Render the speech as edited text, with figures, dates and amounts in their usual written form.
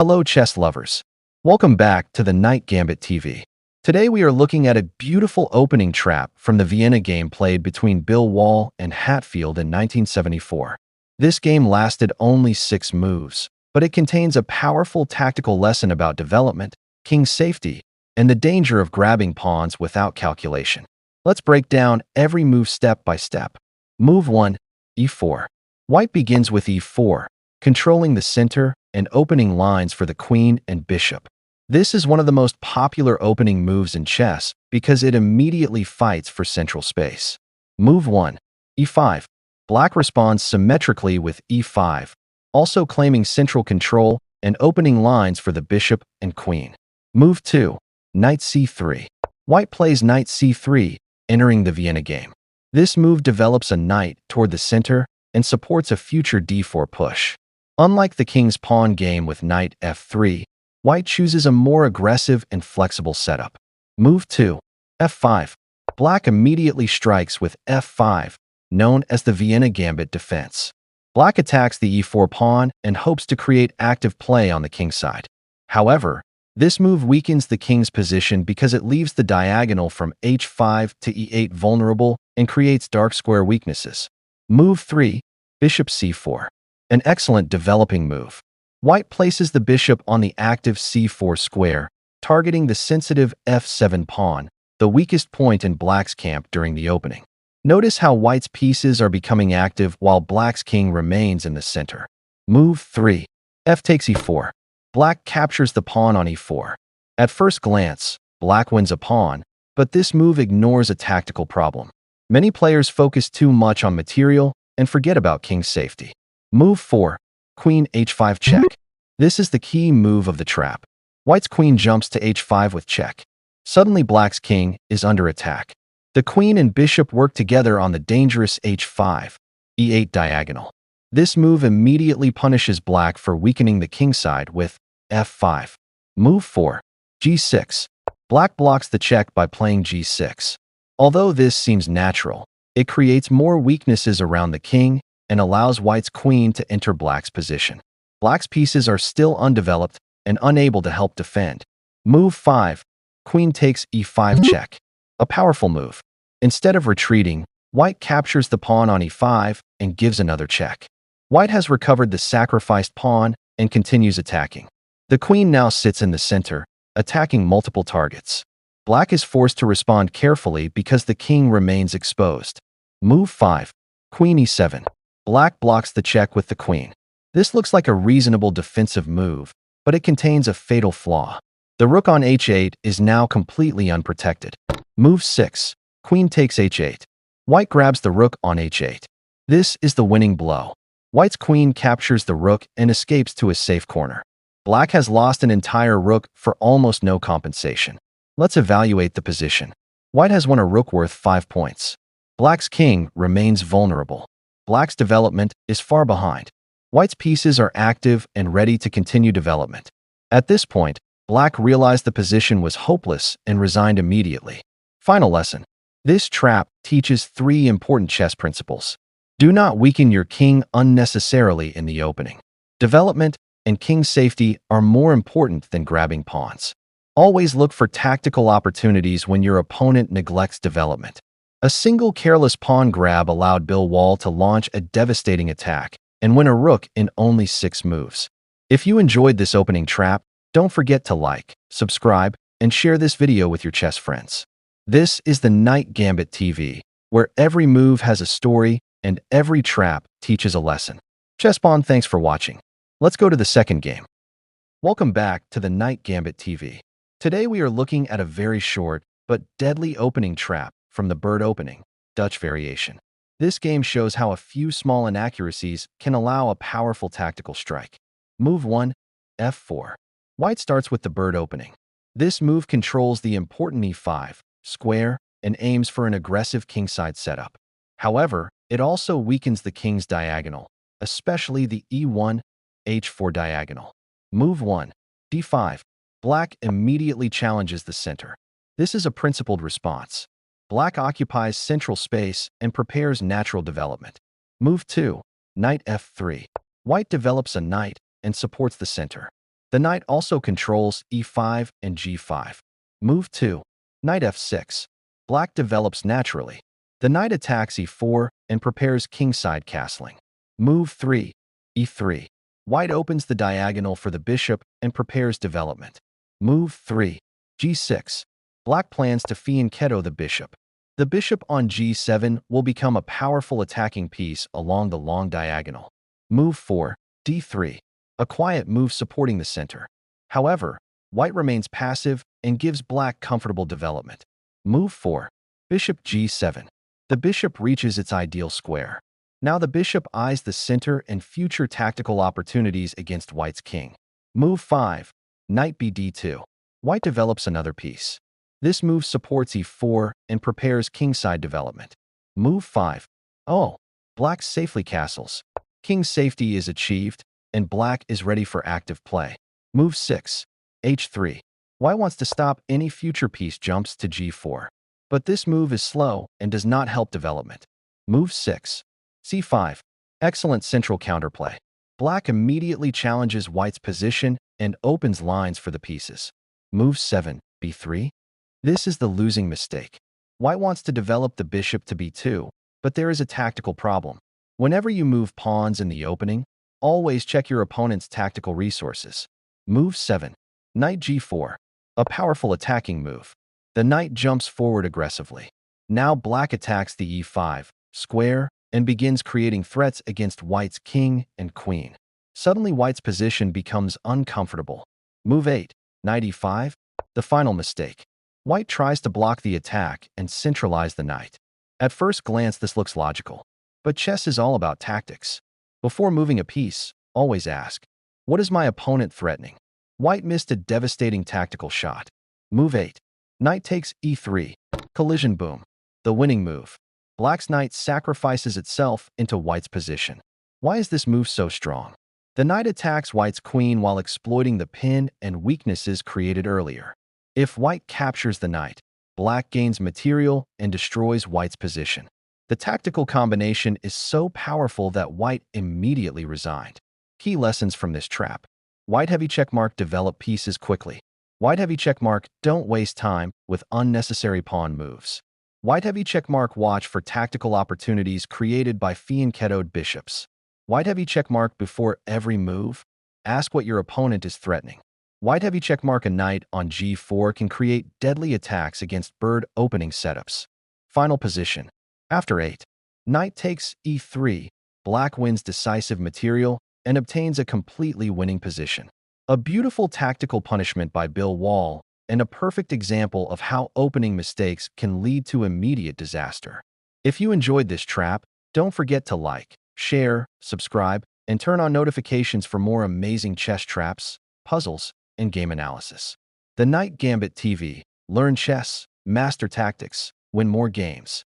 Hello chess lovers. Welcome back to the Knight Gambit TV. Today we are looking at a beautiful opening trap from the Vienna game played between Bill Wall and Hatfield in 1974. This game lasted only 6 moves, but it contains a powerful tactical lesson about development, king safety, and the danger of grabbing pawns without calculation. Let's break down every move step by step. Move 1, e4. White begins with e4, controlling the center and opening lines for the queen and bishop. This is one of the most popular opening moves in chess because it immediately fights for central space. Move 1, e5. Black responds symmetrically with e5, also claiming central control and opening lines for the bishop and queen. Move 2, knight c3. White plays knight c3, entering the Vienna game. This move develops a knight toward the center and supports a future d4 push. Unlike the king's pawn game with knight f3, White chooses a more aggressive and flexible setup. Move 2, f5. Black immediately strikes with f5, known as the Vienna Gambit defense. Black attacks the e4 pawn and hopes to create active play on the king side. However, this move weakens the king's position because it leaves the diagonal from h5 to e8 vulnerable and creates dark square weaknesses. Move 3, bishop c4. An excellent developing move. White places the bishop on the active c4 square, targeting the sensitive f7 pawn, the weakest point in Black's camp during the opening. Notice how White's pieces are becoming active while Black's king remains in the center. Move 3, f takes e4. Black captures the pawn on e4. At first glance, Black wins a pawn, but this move ignores a tactical problem. Many players focus too much on material and forget about king safety. Move 4, queen h5 check. This is the key move of the trap. White's queen jumps to h5 with check. Suddenly Black's king is under attack. The queen and bishop work together on the dangerous h5, e8 diagonal. This move immediately punishes Black for weakening the king side with f5. Move 4, g6. Black blocks the check by playing g6. Although this seems natural, it creates more weaknesses around the king and allows White's queen to enter Black's position. Black's pieces are still undeveloped and unable to help defend. Move 5, queen takes e5 check. A powerful move. Instead of retreating, White captures the pawn on e5 and gives another check. White has recovered the sacrificed pawn and continues attacking. The queen now sits in the center, attacking multiple targets. Black is forced to respond carefully because the king remains exposed. Move 5, queen e7. Black blocks the check with the queen. This looks like a reasonable defensive move, but it contains a fatal flaw. The rook on h8 is now completely unprotected. Move 6, queen takes h8. White grabs the rook on h8. This is the winning blow. White's queen captures the rook and escapes to a safe corner. Black has lost an entire rook for almost no compensation. Let's evaluate the position. White has won a rook worth 5 points. Black's king remains vulnerable. Black's development is far behind. White's pieces are active and ready to continue development. At this point, Black realized the position was hopeless and resigned immediately. Final lesson. This trap teaches 3 important chess principles. Do not weaken your king unnecessarily in the opening. Development and king safety are more important than grabbing pawns. Always look for tactical opportunities when your opponent neglects development. A single careless pawn grab allowed Bill Wall to launch a devastating attack and win a rook in only 6 moves. If you enjoyed this opening trap, don't forget to like, subscribe, and share this video with your chess friends. This is the Knight Gambit TV, where every move has a story and every trap teaches a lesson. Chessbond, thanks for watching. Let's go to the second game. Welcome back to the Knight Gambit TV. Today we are looking at a very short but deadly opening trap from the bird opening, Dutch variation. This game shows how a few small inaccuracies can allow a powerful tactical strike. Move 1, f4. White starts with the bird opening. This move controls the important e5 square and aims for an aggressive kingside setup. However, it also weakens the king's diagonal, especially the e1, h4 diagonal. Move 1, d5. Black immediately challenges the center. This is a principled response. Black occupies central space and prepares natural development. Move 2, knight f3. White develops a knight and supports the center. The knight also controls e5 and g5. Move 2. Knight f6. Black develops naturally. The knight attacks e4 and prepares kingside castling. Move 3. e3. White opens the diagonal for the bishop and prepares development. Move 3. g6. Black plans to fianchetto the bishop. The bishop on g7 will become a powerful attacking piece along the long diagonal. Move 4. d3. A quiet move supporting the center. However, white remains passive and gives black comfortable development. Move 4. Bishop g7. The bishop reaches its ideal square. Now the bishop eyes the center and future tactical opportunities against white's king. Move 5. Knight bd2. White develops another piece. This move supports e4 and prepares kingside development. Move 5. Oh, black safely castles. King safety is achieved, and black is ready for active play. Move 6. h3. White wants to stop any future piece jumps to g4. But this move is slow and does not help development. Move 6. c5. Excellent central counterplay. Black immediately challenges white's position and opens lines for the pieces. Move 7. b3. This is the losing mistake. White wants to develop the bishop to b2, but there is a tactical problem. Whenever you move pawns in the opening, always check your opponent's tactical resources. Move 7. Knight g4. A powerful attacking move. The knight jumps forward aggressively. Now black attacks the e5 square and begins creating threats against white's king and queen. Suddenly white's position becomes uncomfortable. Move 8. Knight e5. The final mistake. White tries to block the attack and centralize the knight. At first glance, this looks logical. But chess is all about tactics. Before moving a piece, always ask, what is my opponent threatening? White missed a devastating tactical shot. Move 8. Knight takes e3. Collision boom. The winning move. Black's knight sacrifices itself into white's position. Why is this move so strong? The knight attacks white's queen while exploiting the pin and weaknesses created earlier. If white captures the knight, black gains material and destroys white's position. The tactical combination is so powerful that white immediately resigned. Key lessons from this trap. White heavy checkmark, develop pieces quickly. White heavy checkmark, don't waste time with unnecessary pawn moves. White heavy checkmark, watch for tactical opportunities created by fianchettoed bishops. White heavy checkmark, before every move, ask what your opponent is threatening. White heavy checkmark, a knight on g4 can create deadly attacks against bird opening setups. Final position. After 8. Knight takes e3. Black wins decisive material and obtains a completely winning position. A beautiful tactical punishment by Bill Wall and a perfect example of how opening mistakes can lead to immediate disaster. If you enjoyed this trap, don't forget to like, share, subscribe, and turn on notifications for more amazing chess traps, puzzles, and game analysis. The Night Gambit TV. Learn chess, master tactics, win more games.